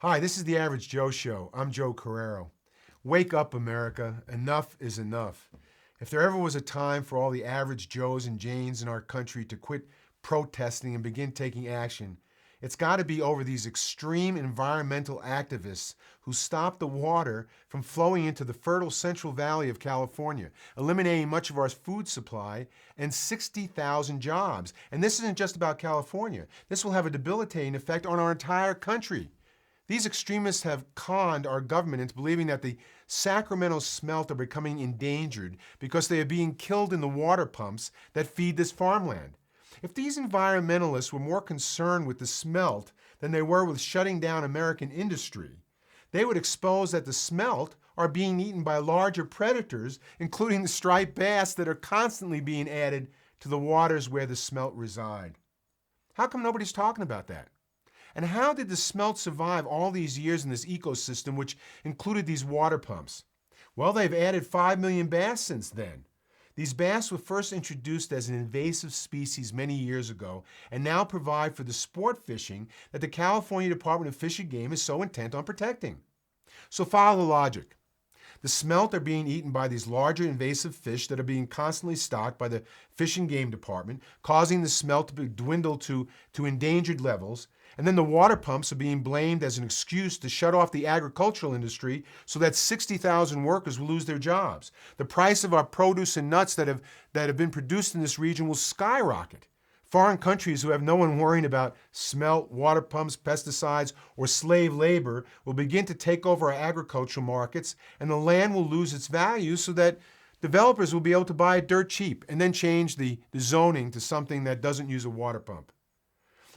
Hi, this is the Average Joe Show. I'm Joe Carrero. Wake up, America. Enough is enough. If there ever was a time for all the average Joes and Janes in our country to quit protesting and begin taking action, it's got to be over these extreme environmental activists who stop the water from flowing into the fertile Central Valley of California, eliminating much of our food supply and 60,000 jobs. And this isn't just about California. This will have a debilitating effect on our entire country. These extremists have conned our government into believing that the Sacramento Smelt are becoming endangered because they are being killed in the water pumps that feed this farmland. If these environmentalists were more concerned with the smelt than they were with shutting down American industry, they would expose that the smelt are being eaten by larger predators, including the striped bass that are constantly being added to the waters where the smelt reside. How come nobody's talking about that? And how did the smelt survive all these years in this ecosystem, which included these water pumps? Well, they've added 5 million bass since then. These bass were first introduced as an invasive species many years ago and now provide for the sport fishing that the California Department of Fish and Game is so intent on protecting. So follow the logic. The smelt are being eaten by these larger invasive fish that are being constantly stocked by the Fish and Game Department, causing the smelt to dwindle to endangered levels. And then the water pumps are being blamed as an excuse to shut off the agricultural industry so that 60,000 workers will lose their jobs. The price of our produce and nuts that have been produced in this region will skyrocket. Foreign countries who have no one worrying about smelt, water pumps, pesticides, or slave labor will begin to take over our agricultural markets, and the land will lose its value so that developers will be able to buy it dirt cheap and then change the zoning to something that doesn't use a water pump.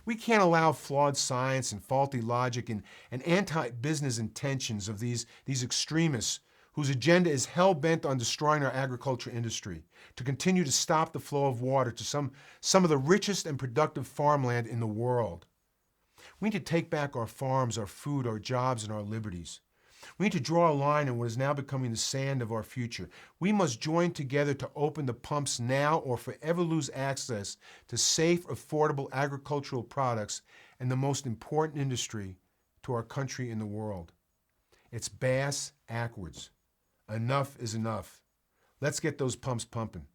We can't allow flawed science and faulty logic and anti-business intentions of these extremists whose agenda is hell-bent on destroying our agriculture industry to continue to stop the flow of water to some of the richest and productive farmland in the world. We need to take back our farms, our food, our jobs, and our liberties. We need to draw a line in what is now becoming the sand of our future. We must join together to open the pumps now or forever lose access to safe, affordable agricultural products and the most important industry to our country and the world. It's bass backwards. Enough is enough. Let's get those pumps pumping.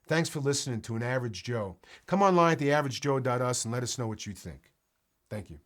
Thanks for listening to An Average Joe. Come online at theaveragejoe.us and let us know what you think. Thank you.